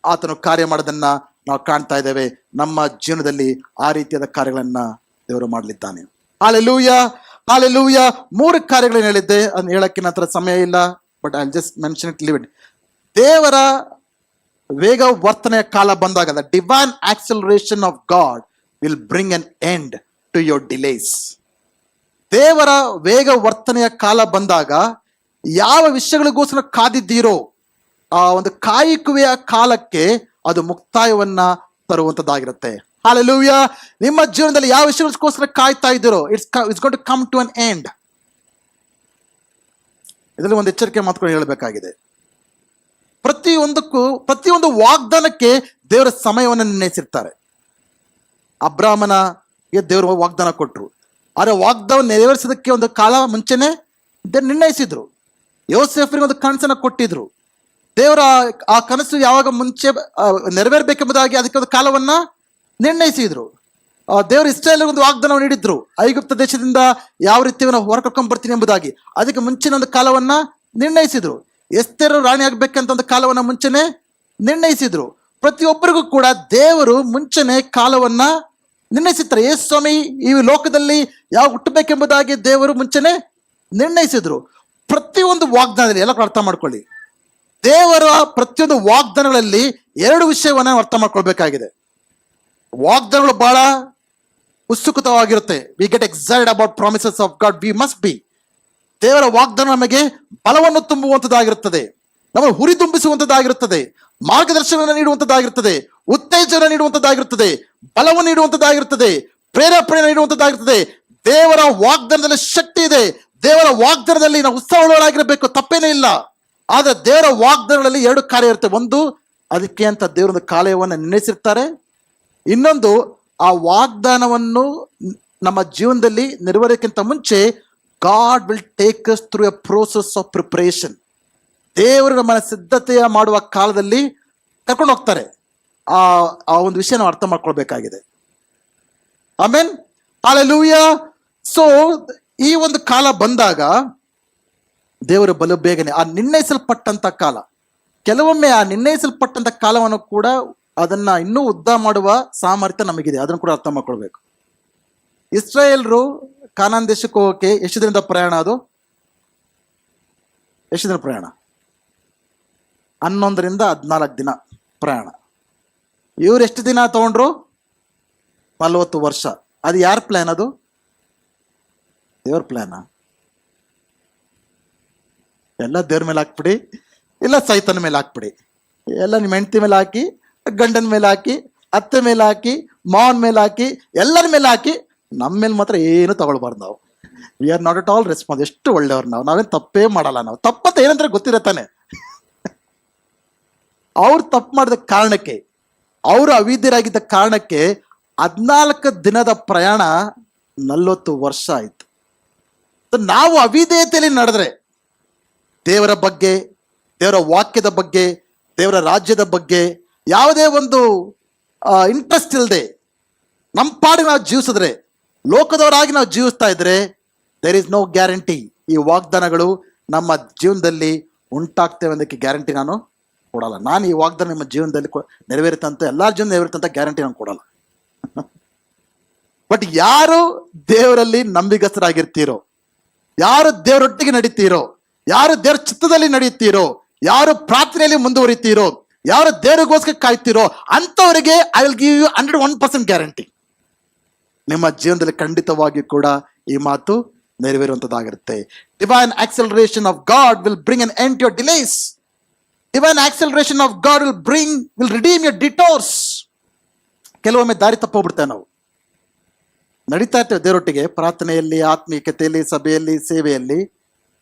ಆತನು ಕಾರ್ಯ ಮಾಡೋದನ್ನ ನಾವು ಕಾಣ್ತಾ ಇದ್ದೇವೆ. ನಮ್ಮ ಜೀವನದಲ್ಲಿ ಆ ರೀತಿಯಾದ ಕಾರ್ಯಗಳನ್ನ ದೇವರು ಮಾಡಲಿದ್ದಾನೆ. Hallelujah, hallelujah. 3 ಕಾರ್ಯಗಳನ್ನ ಹೇಳಿದ್ದೆ, ಅದನ್ನ ಹೇಳಕ್ಕೆ ನಂತರ ಸಮಯ ಇಲ್ಲ. But I just mention it, leave it. ದೇವರ ವೇಗ ವರ್ತನೆಯ ಕಾಲ ಬಂದಾಗ, the divine acceleration of God will bring an end to your delays. ದೇವರ ವೇಗ ವರ್ತನೆಯ ಕಾಲ ಬಂದಾಗ ಯಾವ ವಿಷಯಗಳಿಗೋಸ್ಕರ ಕಾದಿದ್ದೀರೋ ಆ ಒಂದು ಕಾಯುಕುವೆಯ ಕಾಲಕ್ಕೆ ಅದು ಮುಕ್ತಾಯವನ್ನ ತರುವಂತದ್ದಾಗಿರುತ್ತೆ. ಹಲ್ಲೆಲೂಯಾ. ನಿಮ್ಮ ಜೀವನದಲ್ಲಿ ಯಾವ ವಿಷಯಗೋಸ್ಕರ ಕಾಯ್ತಾ ಇದ್ದೀರೋ, it's going to come to an end. ಇದರಲ್ಲಿ ಒಂದು ಎಚ್ಚರಿಕೆ ಮಾತುಕೊಂಡು ಹೇಳಬೇಕಾಗಿದೆ. ಪ್ರತಿಯೊಂದು ವಾಗ್ದಾನಕ್ಕೆ ದೇವರ ಸಮಯವನ್ನು ನಿರ್ಣಯಿಸಿರ್ತಾರೆ. ಅಬ್ರಾಹ್ಮನಿಗೆ ದೇವರು ವಾಗ್ದಾನ ಕೊಟ್ಟರು, ಆದರೆ ವಾಗ್ದಾನ ನೆರವೇರಿಸೋದಕ್ಕೆ ಒಂದು ಕಾಲ ಮುಂಚೆನೆ ನಿರ್ಣಯಿಸಿದ್ರು. ಯೋಸೇಫರಿಗೆ ಒಂದು ಕನಸನ್ನು ಕೊಟ್ಟಿದ್ರು. ದೇವರ ಆ ಕನಸು ಯಾವಾಗ ಮುಂಚೆ ನೆರವೇರಬೇಕೆಂಬುದಾಗಿ ಅದಕ್ಕೆ ಒಂದು ಕಾಲವನ್ನ ನಿರ್ಣಯಿಸಿದ್ರು. ದೇವರು ಇಸ್ರಾಯೇಲ್ಗೆ ಒಂದು ವಾಗ್ದಾನವನ್ನು ನೀಡಿದ್ರು, ಐಗುಪ್ತ ದೇಶದಿಂದ ಯಾವ ರೀತಿ ಹೊರ ಕರ್ಕೊಂಡ್ ಬರ್ತೀನಿ ಎಂಬುದಾಗಿ. ಅದಕ್ಕೆ ಮುಂಚಿನ ಒಂದು ಕಾಲವನ್ನ ನಿರ್ಣಯಿಸಿದ್ರು. ಎಸ್ತೇರು ರಾಣಿ ಆಗ್ಬೇಕಂತ ಒಂದು ಕಾಲವನ್ನ ಮುಂಚೆನೆ ನಿರ್ಣಯಿಸಿದ್ರು. ಪ್ರತಿಯೊಬ್ಬರಿಗೂ ಕೂಡ ದೇವರು ಮುಂಚೆನೆ ಕಾಲವನ್ನ ನಿರ್ಣಯಿಸಿರ್ತಾರೆ. ಯೇಸು ಸ್ವಾಮಿ ಈ ಲೋಕದಲ್ಲಿ ಯಾವ ಹುಟ್ಟಬೇಕೆಂಬುದಾಗಿ ದೇವರು ಮುಂಚೆನೆ ನಿರ್ಣಯಿಸಿದ್ರು. ಪ್ರತಿಯೊಂದು ವಾಗ್ದಾನದಲ್ಲಿ ಎಲ್ಲ ಅರ್ಥ ಮಾಡ್ಕೊಳ್ಳಿ, ದೇವರ ಪ್ರತಿಯೊಂದು ವಾಗ್ದಾನಗಳಲ್ಲಿ ಎರಡು ವಿಷಯವನ್ನ ಅರ್ಥ ಮಾಡ್ಕೊಳ್ಬೇಕಾಗಿದೆ. ವಾಗ್ದಾನಗಳು ಬಹಳ ಉತ್ಸುಕವಾಗಿರುತ್ತೆ. We get excited about promises of God. We must be. ದೇವರ ವಾಗ್ದಾನ ನಮಗೆ ಬಲವನ್ನು ತುಂಬುವಂಥದ್ದಾಗಿರುತ್ತದೆ, ನಮಗೆ ಹುರಿ ತುಂಬಿಸುವಂಥದ್ದಾಗಿರುತ್ತದೆ, ಮಾರ್ಗದರ್ಶನವನ್ನು ನೀಡುವಂಥದ್ದಾಗಿರುತ್ತದೆ, ಉತ್ತೇಜನ ನೀಡುವಂಥದ್ದಾಗಿರುತ್ತದೆ, ಬಲವನ್ನು ನೀಡುವಂಥದ್ದಾಗಿರುತ್ತದೆ, ಪ್ರೇರೇಪಣೆ ನೀಡುವಂಥದ್ದಾಗಿರುತ್ತದೆ. ದೇವರ ವಾಗ್ದಾನದಲ್ಲಿ ಶಕ್ತಿ ಇದೆ. ದೇವರ ವಾಗ್ದಾನದಲ್ಲಿ ನಾವು ಉತ್ಸಾಹವಾಗಿರಬೇಕು, ತಪ್ಪೇನೇ ಇಲ್ಲ. ಆದ್ರೆ ದೇವರ ವಾಗ್ದಾನಗಳಲ್ಲಿ ಎರಡು ಕಾರ್ಯ ಇರುತ್ತೆ. ಒಂದು, ಅದಕ್ಕೆ ಅಂತ ದೇವರೊಂದು ಕಾಲವನ್ನು ನಿರ್ಣಯಿಸಿರ್ತಾರೆ. ಇನ್ನೊಂದು, ಆ ವಾಗ್ದಾನವನ್ನು ನಮ್ಮ ಜೀವನದಲ್ಲಿ ನೆರವೇರೋಕ್ಕಿಂತ ಮುಂಚೆ god will take us through A process of preparation. ದೇವರು ನಮ್ಮನ್ನ ಸಿದ್ಧತೆಯ ಮಾಡುವ ಕಾಲದಲ್ಲಿ ಕರ್ಕೊಂಡು ಹೋಗ್ತಾರೆ. ಆ ಒಂದು ವಿಷಯ ನಾವು ಅರ್ಥ ಮಾಡ್ಕೊಳ್ಬೇಕಾಗಿದೆ. Amen, hallelujah. ಸೊ ಈ ಒಂದು ಕಾಲ ಬಂದಾಗ ದೇವರು ಬಲು ಬೇಗನೆ ಆ ನಿರ್ಣಯಿಸಲ್ಪಟ್ಟಂತ ಕಾಲ, ಕೆಲವೊಮ್ಮೆ ಆ ನಿರ್ಣಯಿಸಲ್ಪಟ್ಟಂತ ಕಾಲವನ್ನು ಕೂಡ ಅದನ್ನ ಇನ್ನೂ ಉದ್ದ ಮಾಡುವ ಸಾಮರ್ಥ್ಯ ನಮಗಿದೆ. ಅದನ್ನು ಕೂಡ ಅರ್ಥ ಮಾಡ್ಕೊಳ್ಬೇಕು. ಇಸ್ರಾಯೇಲ್ರು ಕಾನಾನ್ ದೇಶಕ್ಕೆ ಹೋಗೋಕೆ ಎಷ್ಟು ದಿನದ ಪ್ರಯಾಣ? ಅದು ಎಷ್ಟು ದಿನ ಪ್ರಯಾಣ? 11 ರಿಂದ 14 ದಿನ ಪ್ರಯಾಣ. ಇವ್ರು ಎಷ್ಟು ದಿನ ತಗೊಂಡ್ರು? 40 ವರ್ಷ. ಅದು ಯಾರ ಪ್ಲಾನ್? ಅದು ದೇವ್ರ ಪ್ಲಾನ? ಎಲ್ಲ ದೇವ್ರ ಮೇಲೆ ಹಾಕ್ಬಿಡಿ, ಇಲ್ಲ ಸೈತನ ಮೇಲೆ ಹಾಕ್ಬಿಡಿ, ಎಲ್ಲ ನಿಮ್ಮ ಹೆಂಡತಿ ಮೇಲೆ ಹಾಕಿ, ಗಂಡನ ಮೇಲೆ ಹಾಕಿ, ಅತ್ತೆ ಮೇಲೆ ಹಾಕಿ, ಮಾವನ ಮೇಲೆ ಹಾಕಿ, ಎಲ್ಲರ ಮೇಲೆ ಹಾಕಿ, ನಮ್ಮ ಮೇಲೆ ಮಾತ್ರ ಏನು ತಗೊಳ್ಬಾರ್ದು. ನಾವು we are not at all response. ಎಷ್ಟು ಒಳ್ಳೆಯವ್ರು ನಾವು, ನಾವೇನು ತಪ್ಪೇ ಮಾಡಲ್ಲ. ನಾವು ತಪ್ಪಂತ ಏನಂದ್ರೆ ಗೊತ್ತಿರತ್ತಾನೆ. ಅವ್ರು ತಪ್ಪು ಮಾಡಿದ ಕಾರಣಕ್ಕೆ, ಅವರು ಅವಿದ್ಯರಾಗಿದ್ದ ಕಾರಣಕ್ಕೆ 14 ದಿನದ ಪ್ರಯಾಣ 40 ವರ್ಷ ಆಯ್ತು. ನಾವು ಅವಿಧೇಯತೆಯಲ್ಲಿ ನಡೆದ್ರೆ, ದೇವರ ಬಗ್ಗೆ, ದೇವರ ವಾಕ್ಯದ ಬಗ್ಗೆ, ದೇವರ ರಾಜ್ಯದ ಬಗ್ಗೆ ಯಾವುದೇ ಒಂದು ಇಂಟ್ರೆಸ್ಟ್ ಇಲ್ಲದೆ ನಮ್ಮ ಪಾಡಿಗೆ ನಾವು ಜೀವಿಸಿದ್ರೆ, ಲೋಕದವರಾಗಿ ನಾವು ಜೀವಿಸ್ತಾ ಇದ್ರೆ, ದೇರ್ ಇಸ್ ನೋ ಗ್ಯಾರಂಟಿ ಈ ವಾಗ್ದಾನಗಳು ನಮ್ಮ ಜೀವನದಲ್ಲಿ ಉಂಟಾಗ್ತೇವೆ ಅನ್ನೋದಕ್ಕೆ ಗ್ಯಾರಂಟಿ ನಾನು ಕೊಡಲ್ಲ. ನಾನು ಈ ವಾಗ್ದಾನ ನಿಮ್ಮ ಜೀವನದಲ್ಲಿ ನೆರವೇರುತ್ತಂತ, ಎಲ್ಲರ ಜೀವನ ನೆರವೇರುತ್ತಂತ ಗ್ಯಾರಂಟಿ ನಾನು ಕೊಡಲ್ಲ. ಬಟ್ ಯಾರು ದೇವರಲ್ಲಿ ನಂಬಿಗಸ್ತರಾಗಿರ್ತೀರೋ, ಯಾರು ದೇವರೊಟ್ಟಿಗೆ ನಡೀತೀರೋ, ಯಾರು ದೇವರ ಚಿತ್ತದಲ್ಲಿ ನಡೆಯುತ್ತೀರೋ, ಯಾರು ಪ್ರಾರ್ಥನೆಯಲ್ಲಿ ಮುಂದುವರಿತೀರೋ, ಯಾರು ದೇವರಿಗೋಸ್ಕರ ಕಾಯ್ತೀರೋ, ಅಂಥವರಿಗೆ I will give you 101% guarantee. ನಿಮ್ಮ ಜೀವನದಲ್ಲಿ ಖಂಡಿತವಾಗಿ ಕೂಡ ಈ ಮಾತು ನೆರವೇರುವಂಥದ್ದಾಗಿರುತ್ತೆ. Divine acceleration of God will bring an end to your delays. Divine acceleration of God will redeem your detours. ಕೆಲವೊಮ್ಮೆ ದಾರಿ ತಪ್ಪೋಗ್ಬಿಡ್ತೇವೆ. ನಾವು ನಡೀತಾ ಇರ್ತೇವೆ ದೇವರೊಟ್ಟಿಗೆ, ಪ್ರಾರ್ಥನೆಯಲ್ಲಿ, ಆತ್ಮೀಯತೆಯಲ್ಲಿ, ಸಭೆಯಲ್ಲಿ, ಸೇವೆಯಲ್ಲಿ,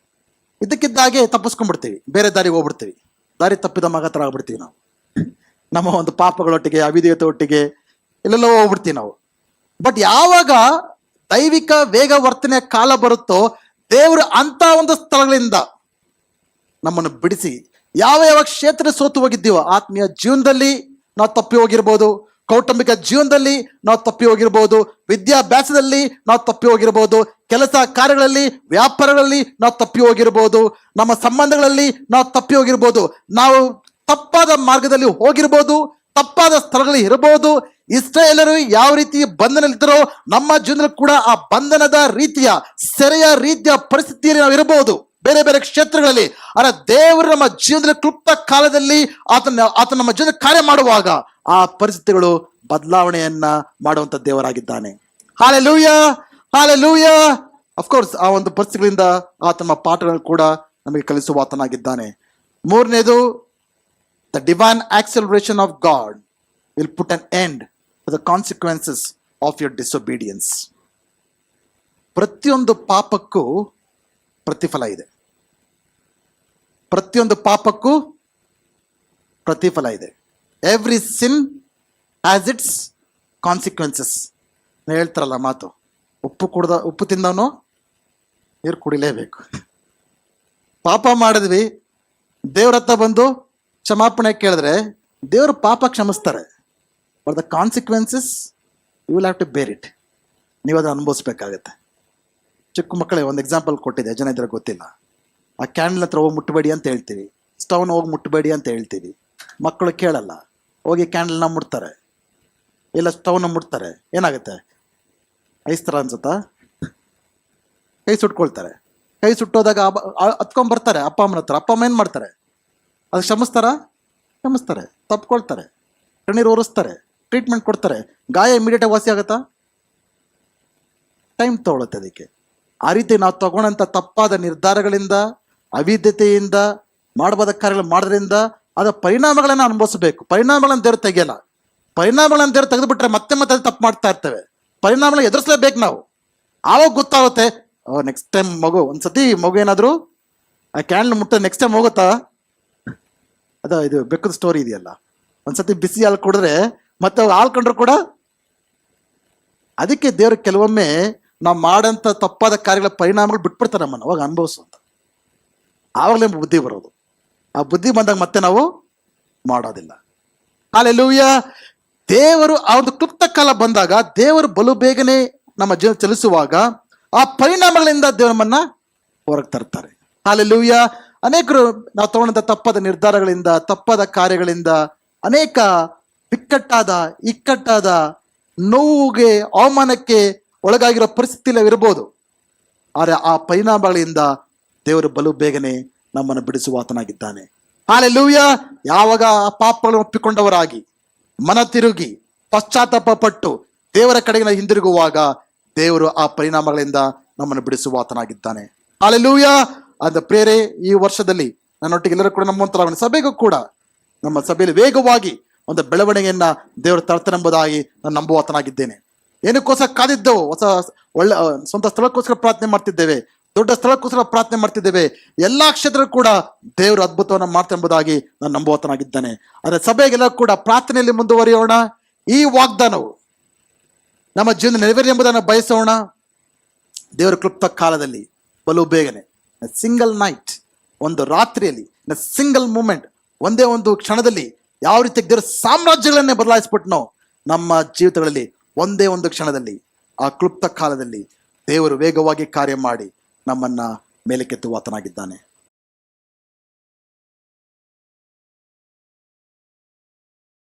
ಇದಕ್ಕಿದ್ದಾಗೆ ತಪ್ಪಿಸ್ಕೊಂಡ್ಬಿಡ್ತೀವಿ, ಬೇರೆ ದಾರಿಗೆ ಹೋಗ್ಬಿಡ್ತೀವಿ, ದಾರಿ ತಪ್ಪಿದ ಮಗ ಥರ ಆಗ್ಬಿಡ್ತೀವಿ ನಾವು. ನಮ್ಮ ಒಂದು ಪಾಪಗಳೊಟ್ಟಿಗೆ, ಅವಿಧೇಯತೆ ಒಟ್ಟಿಗೆ ಎಲ್ಲೆಲ್ಲೋ ಹೋಗ್ಬಿಡ್ತೀವಿ ನಾವು. ಬಟ್ ಯಾವಾಗ ದೈವಿಕ ವೇಗ ವರ್ತನೆಯ ಕಾಲ ಬರುತ್ತೋ, ದೇವರು ಅಂತ ಒಂದು ಸ್ಥಳಗಳಿಂದ ನಮ್ಮನ್ನು ಬಿಡಿಸಿ, ಯಾವ ಯಾವ ಕ್ಷೇತ್ರ ಸೋತು ಹೋಗಿದ್ದೀವೋ, ಆತ್ಮೀಯ ಜೀವನದಲ್ಲಿ ನಾವು ತಪ್ಪಿ ಹೋಗಿರ್ಬೋದು, ಕೌಟುಂಬಿಕ ಜೀವನದಲ್ಲಿ ನಾವು ತಪ್ಪಿ ಹೋಗಿರ್ಬೋದು, ವಿದ್ಯಾಭ್ಯಾಸದಲ್ಲಿ ನಾವು ತಪ್ಪಿ ಹೋಗಿರ್ಬೋದು, ಕೆಲಸ ಕಾರ್ಯಗಳಲ್ಲಿ, ವ್ಯಾಪಾರಗಳಲ್ಲಿ ನಾವು ತಪ್ಪಿ ಹೋಗಿರ್ಬೋದು, ನಮ್ಮ ಸಂಬಂಧಗಳಲ್ಲಿ ನಾವು ತಪ್ಪಿ ಹೋಗಿರ್ಬೋದು, ನಾವು ತಪ್ಪಾದ ಮಾರ್ಗದಲ್ಲಿ ಹೋಗಿರ್ಬೋದು, ತಪ್ಪಾದ ಸ್ಥಳಗಳಲ್ಲಿ ಇರಬಹುದು. ಇಸ್ರಾಯೇಲರು ಯಾವ ರೀತಿ ಬಂಧನದಲ್ಲಿದ್ದರೋ, ನಮ್ಮ ಜೀವನದಲ್ಲಿ ಕೂಡ ಆ ಬಂಧನದ ರೀತಿಯ, ಸೆರೆಯ ರೀತಿಯ ಪರಿಸ್ಥಿತಿಯಲ್ಲಿ ನಾವು ಇರಬಹುದು, ಬೇರೆ ಬೇರೆ ಕ್ಷೇತ್ರಗಳಲ್ಲಿ. ಆದರೆ ದೇವರು ನಮ್ಮ ಜೀವನದಲ್ಲಿ ಕ್ಲುಪ್ತ ಕಾಲದಲ್ಲಿ ಆತ ನಮ್ಮ ಜೀವನ ಕಾರ್ಯ ಮಾಡುವಾಗ ಆ ಪರಿಸ್ಥಿತಿಗಳು ಬದಲಾವಣೆಯನ್ನ ಮಾಡುವಂತ ದೇವರಾಗಿದ್ದಾನೆ. Hallelujah, hallelujah. ಅಫ್ಕೋರ್ಸ್ ಆ ಒಂದು ಪರಿಸ್ಥಿತಿಗಳಿಂದ ಆತನ ಪಾಠಗಳನ್ನು ಕೂಡ ನಮಗೆ ಕಲಿಸುವ ಆತನಾಗಿದ್ದಾನೆ. ಮೂರನೇದು, the divine acceleration of God will put an end to the consequences of your disobedience. ಪ್ರತಿಯೊಂದು ಪಾಪಕ್ಕೂ ಪ್ರತಿಫಲ ಇದೆ. ಪ್ರತಿಯೊಂದು ಪಾಪಕ್ಕೂ ಪ್ರತಿಫಲ ಇದೆ. Every sin has its consequences. ಹೇಳ್ತಾರಲ್ಲ ಮಾತು, ಉಪ್ಪು ತಿಂದವನು ನೀರು ಕುಡಿಲೇಬೇಕು. ಪಾಪ ಮಾಡಿದ್ವಿ, ದೇವ್ರ ಹತ್ರ ಬಂದು ಕ್ಷಮಾಪಣೆ ಕೇಳಿದ್ರೆ ದೇವರು ಪಾಪ ಕ್ಷಮಿಸ್ತಾರೆ. But the consequences you will have to bear it. ನೀವು ಅದನ್ನು ಅನುಭವಿಸ್ಬೇಕಾಗತ್ತೆ. ಚಿಕ್ಕ ಮಕ್ಕಳೇ ಒಂದು ಎಕ್ಸಾಂಪಲ್ ಕೊಟ್ಟಿದೆ, ಜನ ಇದ್ರೆ ಗೊತ್ತಿಲ್ಲ. ಆ ಕ್ಯಾಂಡಲ್ ಹತ್ರ ಹೋಗಿ ಮುಟ್ಟಬೇಡಿ ಅಂತ ಹೇಳ್ತೀವಿ, ಸ್ಟವ್ನ ಹೋಗಿ ಮುಟ್ಟಬೇಡಿ ಅಂತ ಹೇಳ್ತೀವಿ. ಮಕ್ಕಳು ಕೇಳಲ್ಲ, ಹೋಗಿ ಕ್ಯಾಂಡಲ್ನ ಮುಟ್ತಾರೆ, ಇಲ್ಲ ಸ್ಟವ್ನ ಮುಟ್ತಾರೆ, ಏನಾಗುತ್ತೆ? ಐಸ್ ಥರ ಅನ್ಸುತ್ತಾ? ಕೈ ಸುಟ್ಕೊಳ್ತಾರೆ. ಕೈ ಸುಟ್ಟೋದಾಗ ಹತ್ಕೊಂಡ್ಬರ್ತಾರೆ ಅಪ್ಪ ಅಮ್ಮನ ಹತ್ರ. ಅಪ್ಪ ಅಮ್ಮ ಏನು ಮಾಡ್ತಾರೆ? ಅದು ಕ್ಷಮಿಸ್ತಾರೆ, ತಪ್ಕೊಳ್ತಾರೆ, ಕಣ್ಣೀರು ಒರೆಸ್ತಾರೆ, ಟ್ರೀಟ್ಮೆಂಟ್ ಕೊಡ್ತಾರೆ. ಗಾಯ ಇಮಿಡಿಯೇಟಾಗಿ ವಾಸಿ ಆಗುತ್ತಾ? ಟೈಮ್ ತಗೊಳುತ್ತೆ ಅದಕ್ಕೆ. ಆ ರೀತಿ ನಾವು ತಗೊಂಡಂಥ ತಪ್ಪಾದ ನಿರ್ಧಾರಗಳಿಂದ, ಅವಿದ್ಯತೆಯಿಂದ, ಮಾಡಬಹುದ ಕಾರ್ಯಗಳು ಮಾಡೋದ್ರಿಂದ ಅದರ ಪರಿಣಾಮಗಳನ್ನು ಅನುಭವಿಸಬೇಕು. ಪರಿಣಾಮಗಳನ್ನು ದೇವ್ರು ತೆಗಿಯಲ್ಲ. ಪರಿಣಾಮಗಳನ್ನು ದೇವ್ರು ತೆಗೆದುಬಿಟ್ರೆ ಮತ್ತೆ ಅದು ತಪ್ಪು ಮಾಡ್ತಾ ಇರ್ತೇವೆ. ಪರಿಣಾಮಗಳನ್ನ ಎದುರಿಸಲೇಬೇಕು ನಾವು. ಆವಾಗ ಗೊತ್ತಾಗುತ್ತೆ, ನೆಕ್ಸ್ಟ್ ಟೈಮ್ ಒಂದ್ಸತಿ ಮಗು ಏನಾದರೂ ಆ ಕ್ಯಾಂಡಲ್ ಮುಟ್ಟ ನೆಕ್ಸ್ಟ್ ಟೈಮ್ ಹೋಗುತ್ತಾ? ಇದು ಬೆಕ್ಕದ ಸ್ಟೋರಿ ಇದೆಯಲ್ಲ, ಒಂದ್ಸತಿ ಬಿಸಿ ಹಾಲು ಕುಡಿದ್ರೆ ಮತ್ತೆ ಹಾಲು ಕಂಡ್ರು ಕೂಡ. ಅದಕ್ಕೆ ದೇವರು ಕೆಲವೊಮ್ಮೆ ನಾವು ಮಾಡೋಂಥ ತಪ್ಪಾದ ಕಾರ್ಯಗಳ ಪರಿಣಾಮಗಳು ಬಿಟ್ಬಿಡ್ತಾರೆ ನಮ್ಮನ್ನು, ಅವಾಗ ಅನುಭವಿಸುವಂತ. ಆವಾಗಲೇ ಬುದ್ಧಿ ಬರೋದು. ಆ ಬುದ್ಧಿ ಬಂದಾಗ ಮತ್ತೆ ನಾವು ಮಾಡೋದಿಲ್ಲ. ಹಲ್ಲೆಲೂಯಾ. ದೇವರು ಆ ಒಂದು ಕ್ಲುಪ್ತ ಕಾಲ ಬಂದಾಗ, ದೇವರು ಬಲು ಬೇಗನೆ ನಮ್ಮ ಜೀವನ ಚಲಿಸುವಾಗ ಆ ಪರಿಣಾಮಗಳಿಂದ ದೇವರು ನಮ್ಮನ್ನ ಹೊರಗೆ ತರ್ತಾರೆ. ಹಲ್ಲೆಲೂಯಾ. ಅನೇಕರು ನಾವು ತಗೊಂಡಂಥ ತಪ್ಪಾದ ನಿರ್ಧಾರಗಳಿಂದ, ತಪ್ಪಾದ ಕಾರ್ಯಗಳಿಂದ ಅನೇಕ ಇಕ್ಕಟ್ಟಾದ ನೋವಿಗೆ, ಅವಮಾನಕ್ಕೆ ಒಳಗಾಗಿರೋ ಪರಿಸ್ಥಿತಿ ಇರ್ಬೋದು. ಆದರೆ ಆ ಪರಿಣಾಮಗಳಿಂದ ದೇವರು ಬಲು ಬೇಗನೆ ನಮ್ಮನ್ನು ಬಿಡಿಸುವ ಆತನಾಗಿದ್ದಾನೆ. ಹಲ್ಲೆಲೂಯಾ. ಯಾವಾಗ ಆ ಪಾಪಗಳನ್ನು ಒಪ್ಪಿಕೊಂಡವರಾಗಿ ಮನ ತಿರುಗಿ ಪಶ್ಚಾತ್ತಾಪ ಪಟ್ಟು ದೇವರ ಕಡೆಗೆ ನಾವು ಹಿಂದಿರುಗುವಾಗ ದೇವರು ಆ ಪರಿಣಾಮಗಳಿಂದ ನಮ್ಮನ್ನು ಬಿಡಿಸುವ ಆತನಾಗಿದ್ದಾನೆ. ಹಲ್ಲೆಲೂಯಾ. ಅಂತ ಪ್ರೇರೆ, ಈ ವರ್ಷದಲ್ಲಿ ನನ್ನೊಟ್ಟಿಗೆ ಎಲ್ಲರೂ ಕೂಡ ನಮ್ಮಂತರ ಸಭೆಗೂ ಕೂಡ, ನಮ್ಮ ಸಭೆಯಲ್ಲಿ ವೇಗವಾಗಿ ಒಂದು ಬೆಳವಣಿಗೆಯನ್ನ ದೇವರು ತರ್ತಾನೆಂಬುದಾಗಿ ನಾನು ನಂಬುವ ಆತನಾಗಿದ್ದೇನೆ. ಏನಕ್ಕೋಸ್ಕರ ಕಾದಿದ್ದೆವು? ಒಳ್ಳೆ ಸ್ವಂತ ಸ್ಥಳಕ್ಕೋಸ್ಕರ ಪ್ರಾರ್ಥನೆ ಮಾಡ್ತಿದ್ದೇವೆ, ದೊಡ್ಡ ಸ್ಥಳಕ್ಕೋಸ್ಕರ ಪ್ರಾರ್ಥನೆ ಮಾಡ್ತಿದ್ದೇವೆ. ಎಲ್ಲಾ ಕ್ಷೇತ್ರ ಕೂಡ ದೇವರು ಅದ್ಭುತವನ್ನ ಮಾಡ್ತಾ ಎಂಬುದಾಗಿ ನಾನು ನಂಬುವತನಾಗಿದ್ದೇನೆ. ಆದರೆ ಸಭೆಗೆಲ್ಲ ಕೂಡ ಪ್ರಾರ್ಥನೆಯಲ್ಲಿ ಮುಂದುವರಿಯೋಣ. ಈ ವಾಗ್ದಾನವು ನಮ್ಮ ಜೀವನ ನೆರವೇರಿ ಎಂಬುದನ್ನು ಬಯಸೋಣ. ದೇವರ ಕ್ಲುಪ್ತ ಕಾಲದಲ್ಲಿ ಬಲು ಬೇಗನೆ, ಸಿಂಗಲ್ ನೈಟ್, ಒಂದು ರಾತ್ರಿಯಲ್ಲಿ, ಸಿಂಗಲ್ ಮೂಮೆಂಟ್, ಒಂದೇ ಒಂದು ಕ್ಷಣದಲ್ಲಿ ಯಾವ ರೀತಿ ದೇವರ ಸಾಮ್ರಾಜ್ಯಗಳನ್ನೇ ಬದಲಾಯಿಸ್ಬಿಟ್ನೋ ನಮ್ಮ ಜೀವಿತಗಳಲ್ಲಿ ಒಂದೇ ಒಂದು ಕ್ಷಣದಲ್ಲಿ, ಆ ಕ್ಲುಪ್ತ ಕಾಲದಲ್ಲಿ ದೇವರು ವೇಗವಾಗಿ ಕಾರ್ಯ ಮಾಡಿ ನಮ್ಮನ್ನ ಮೇಲಕ್ಕೆತ್ತುವ ಆತನಾಗಿದ್ದಾನೆ.